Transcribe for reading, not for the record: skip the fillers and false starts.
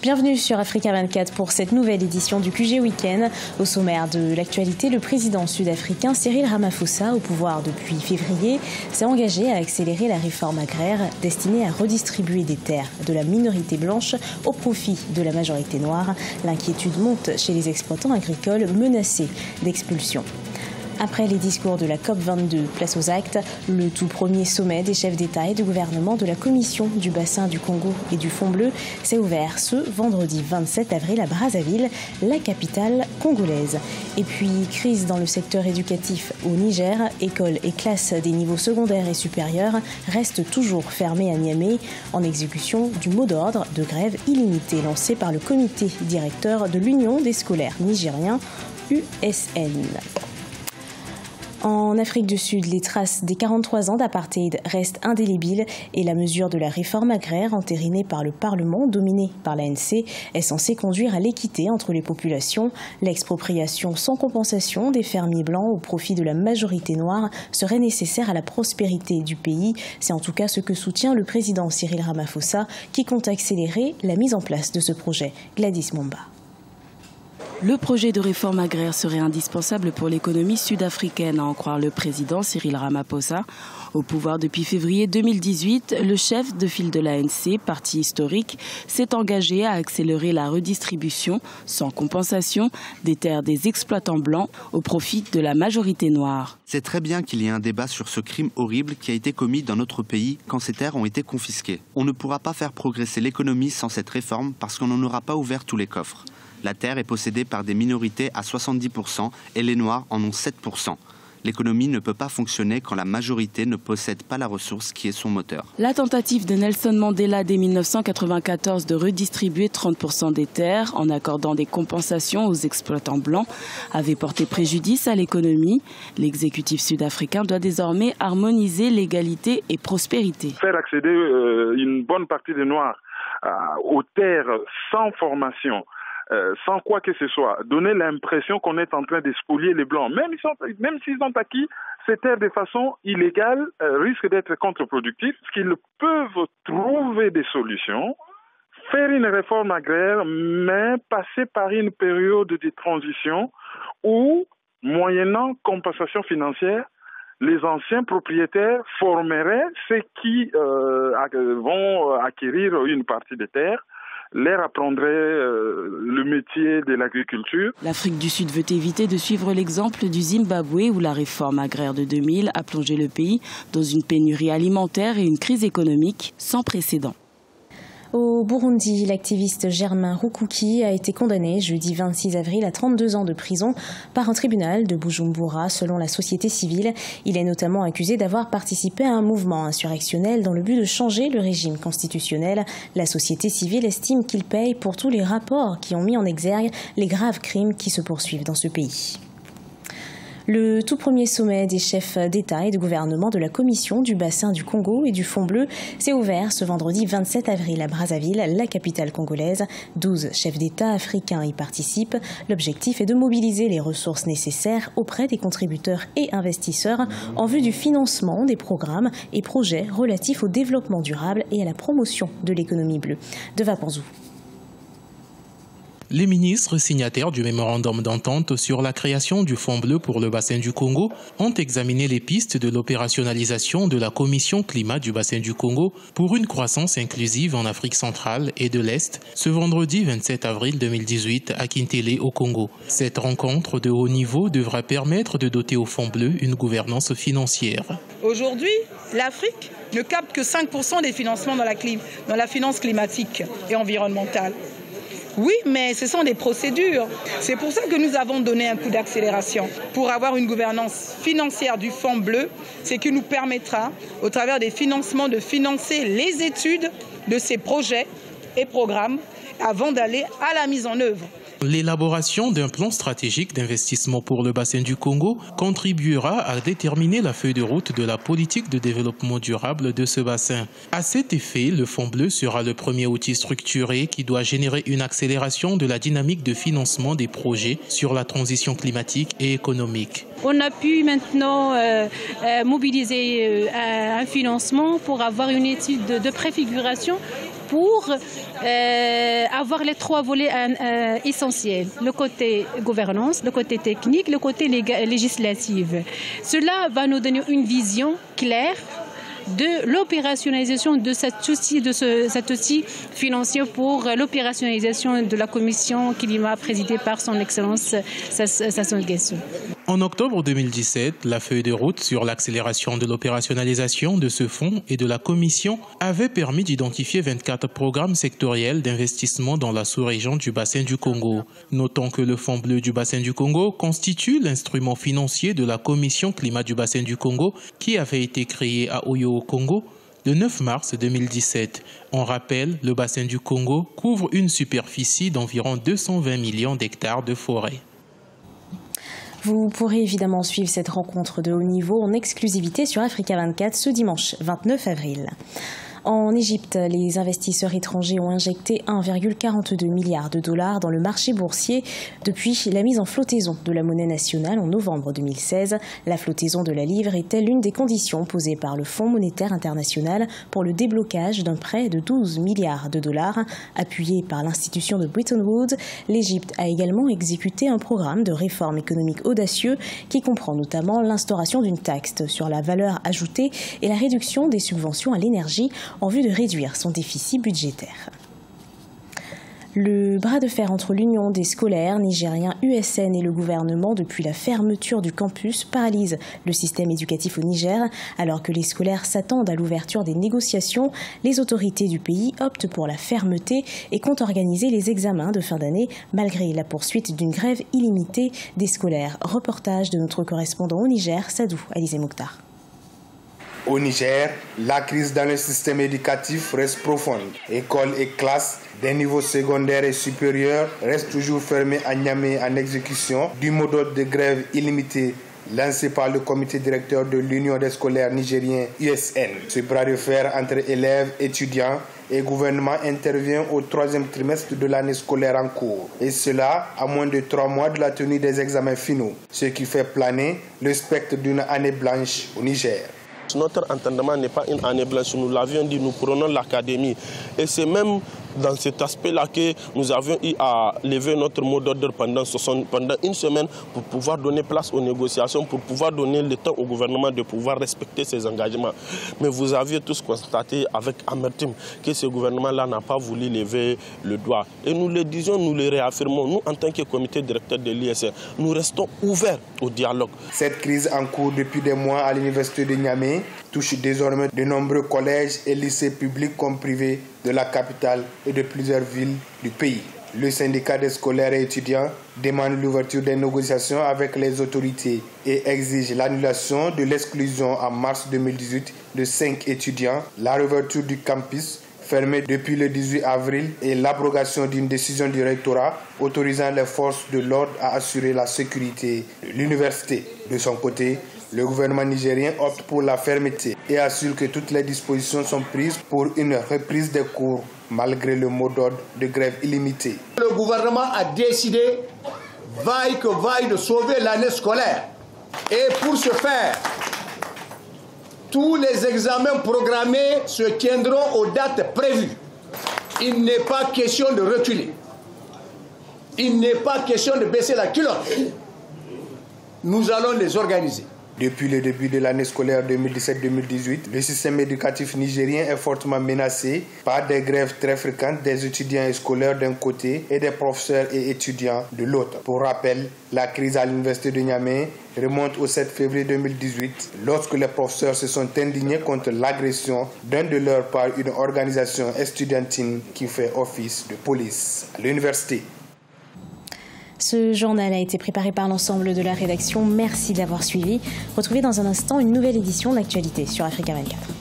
Bienvenue sur Africa 24 pour cette nouvelle édition du QG Week-end. Au sommaire de l'actualité, le président sud-africain Cyril Ramaphosa, au pouvoir depuis février, s'est engagé à accélérer la réforme agraire destinée à redistribuer des terres de la minorité blanche au profit de la majorité noire. L'inquiétude monte chez les exploitants agricoles menacés d'expulsion. Après les discours de la COP22, place aux actes, le tout premier sommet des chefs d'État et de gouvernement de la Commission du bassin du Congo et du Fond bleu s'est ouvert ce vendredi 27 avril à Brazzaville, la capitale congolaise. Et puis, crise dans le secteur éducatif au Niger, écoles et classes des niveaux secondaires et supérieurs restent toujours fermées à Niamey en exécution du mot d'ordre de grève illimitée lancé par le comité directeur de l'Union des scolaires nigériens, USN. En Afrique du Sud, les traces des 43 ans d'apartheid restent indélébiles et la mesure de la réforme agraire entérinée par le Parlement, dominé par l'ANC, est censée conduire à l'équité entre les populations. L'expropriation sans compensation des fermiers blancs au profit de la majorité noire serait nécessaire à la prospérité du pays. C'est en tout cas ce que soutient le président Cyril Ramaphosa qui compte accélérer la mise en place de ce projet. Gladys Momba. Le projet de réforme agraire serait indispensable pour l'économie sud-africaine, à en croire le président Cyril Ramaphosa. Au pouvoir depuis février 2018, le chef de file de l'ANC, parti historique, s'est engagé à accélérer la redistribution, sans compensation, des terres des exploitants blancs au profit de la majorité noire. C'est très bien qu'il y ait un débat sur ce crime horrible qui a été commis dans notre pays quand ces terres ont été confisquées. On ne pourra pas faire progresser l'économie sans cette réforme parce qu'on n'en aura pas ouvert tous les coffres. La terre est possédée par des minorités à 70% et les Noirs en ont 7%. L'économie ne peut pas fonctionner quand la majorité ne possède pas la ressource qui est son moteur. La tentative de Nelson Mandela dès 1994 de redistribuer 30% des terres en accordant des compensations aux exploitants blancs avait porté préjudice à l'économie. L'exécutif sud-africain doit désormais harmoniser l'égalité et prospérité. Faire accéder une bonne partie des Noirs aux terres sans formation, sans quoi que ce soit, donner l'impression qu'on est en train de spolier les Blancs, même s'ils ont acquis ces terres de façon illégale, risque d'être contre-productif. Qu'ils peuvent trouver des solutions, faire une réforme agraire, mais passer par une période de transition où, moyennant compensation financière, les anciens propriétaires formeraient ceux qui vont acquérir une partie des terres, leur apprendrait le métier de l'agriculture. L'Afrique du Sud veut éviter de suivre l'exemple du Zimbabwe où la réforme agraire de 2000 a plongé le pays dans une pénurie alimentaire et une crise économique sans précédent. Au Burundi, l'activiste Germain Rukuki a été condamné jeudi 26 avril à 32 ans de prison par un tribunal de Bujumbura selon la société civile. Il est notamment accusé d'avoir participé à un mouvement insurrectionnel dans le but de changer le régime constitutionnel. La société civile estime qu'il paye pour tous les rapports qui ont mis en exergue les graves crimes qui se poursuivent dans ce pays. Le tout premier sommet des chefs d'État et de gouvernement de la Commission du bassin du Congo et du Fond bleu s'est ouvert ce vendredi 27 avril à Brazzaville, la capitale congolaise. 12 chefs d'État africains y participent. L'objectif est de mobiliser les ressources nécessaires auprès des contributeurs et investisseurs en vue du financement des programmes et projets relatifs au développement durable et à la promotion de l'économie bleue. Deva Panzou. Les ministres signataires du mémorandum d'entente sur la création du Fonds bleu pour le bassin du Congo ont examiné les pistes de l'opérationnalisation de la Commission climat du bassin du Congo pour une croissance inclusive en Afrique centrale et de l'Est ce vendredi 27 avril 2018 à Kintélé au Congo. Cette rencontre de haut niveau devra permettre de doter au Fonds bleu une gouvernance financière. Aujourd'hui, l'Afrique ne capte que 5% des financements dans la finance climatique et environnementale. Oui, mais ce sont des procédures. C'est pour ça que nous avons donné un coup d'accélération. Pour avoir une gouvernance financière du Fonds bleu, c'est qui nous permettra, au travers des financements, de financer les études de ces projets et programmes avant d'aller à la mise en œuvre. L'élaboration d'un plan stratégique d'investissement pour le bassin du Congo contribuera à déterminer la feuille de route de la politique de développement durable de ce bassin. À cet effet, le Fonds bleu sera le premier outil structuré qui doit générer une accélération de la dynamique de financement des projets sur la transition climatique et économique. On a pu maintenant mobiliser un financement pour avoir une étude de préfiguration pour avoir les 3 volets essentiels. Le côté gouvernance, le côté technique, le côté législatif. Cela va nous donner une vision claire de l'opérationnalisation de cet outil financier pour l'opérationnalisation de la commission climat présidée par son Excellence Sassou Nguesso. En octobre 2017, la feuille de route sur l'accélération de l'opérationnalisation de ce fonds et de la commission avait permis d'identifier 24 programmes sectoriels d'investissement dans la sous-région du bassin du Congo. Notons que le Fonds bleu du bassin du Congo constitue l'instrument financier de la commission climat du bassin du Congo qui avait été créée à Oyo au Congo le 9 mars 2017. On rappelle, le bassin du Congo couvre une superficie d'environ 220 millions d'hectares de forêt. Vous pourrez évidemment suivre cette rencontre de haut niveau en exclusivité sur Africa 24 ce dimanche 29 avril. En Égypte, les investisseurs étrangers ont injecté 1,42 milliard de dollars dans le marché boursier depuis la mise en flottaison de la monnaie nationale en novembre 2016. La flottaison de la livre était l'une des conditions posées par le Fonds monétaire international pour le déblocage d'un prêt de 12 milliards de dollars. Appuyé par l'institution de Bretton Woods, l'Égypte a également exécuté un programme de réforme économique audacieux qui comprend notamment l'instauration d'une taxe sur la valeur ajoutée et la réduction des subventions à l'énergie en vue de réduire son déficit budgétaire. Le bras de fer entre l'Union des scolaires nigériens USN et le gouvernement depuis la fermeture du campus paralyse le système éducatif au Niger. Alors que les scolaires s'attendent à l'ouverture des négociations, les autorités du pays optent pour la fermeté et comptent organiser les examens de fin d'année malgré la poursuite d'une grève illimitée des scolaires. Reportage de notre correspondant au Niger, Sadou Alizé Mokhtar. Au Niger, la crise dans le système éducatif reste profonde. Écoles et classes des niveaux secondaires et supérieurs restent toujours fermées à Niamey en exécution du mot d'ordre de grève illimité lancé par le comité directeur de l'Union des scolaires nigériens USN. Ce bras de fer entre élèves, étudiants et gouvernement intervient au 3e trimestre de l'année scolaire en cours. Et cela à moins de 3 mois de la tenue des examens finaux, ce qui fait planer le spectre d'une année blanche au Niger. Notre entendement n'est pas une année blanche, nous l'avions dit, nous prenons l'académie. Et c'est même dans cet aspect-là que nous avions eu à lever notre mot d'ordre pendant une semaine pour pouvoir donner place aux négociations, pour pouvoir donner le temps au gouvernement de pouvoir respecter ses engagements. Mais vous aviez tous constaté avec amertume que ce gouvernement-là n'a pas voulu lever le doigt. Et nous le disions, nous le réaffirmons, nous en tant que comité directeur de l'ISN, nous restons ouverts au dialogue. Cette crise en cours depuis des mois à l'université de Niamey touche désormais de nombreux collèges et lycées publics comme privés de la capitale et de plusieurs villes du pays. Le syndicat des scolaires et étudiants demande l'ouverture des négociations avec les autorités et exige l'annulation de l'exclusion en mars 2018 de 5 étudiants, la réouverture du campus fermé depuis le 18 avril et l'abrogation d'une décision du rectorat autorisant les forces de l'ordre à assurer la sécurité de l'université. De son côté, le gouvernement nigérien opte pour la fermeté et assure que toutes les dispositions sont prises pour une reprise des cours malgré le mot d'ordre de grève illimitée. Le gouvernement a décidé, vaille que vaille, de sauver l'année scolaire. Et pour ce faire, tous les examens programmés se tiendront aux dates prévues. Il n'est pas question de reculer. Il n'est pas question de baisser la culotte. Nous allons les organiser. Depuis le début de l'année scolaire 2017-2018, le système éducatif nigérien est fortement menacé par des grèves très fréquentes des étudiants et scolaires d'un côté et des professeurs et étudiants de l'autre. Pour rappel, la crise à l'université de Niamey remonte au 7 février 2018 lorsque les professeurs se sont indignés contre l'agression d'un de leurs par une organisation estudiantine qui fait office de police à l'université. Ce journal a été préparé par l'ensemble de la rédaction. Merci d'avoir suivi. Retrouvez dans un instant une nouvelle édition de l'actualité sur Africa 24.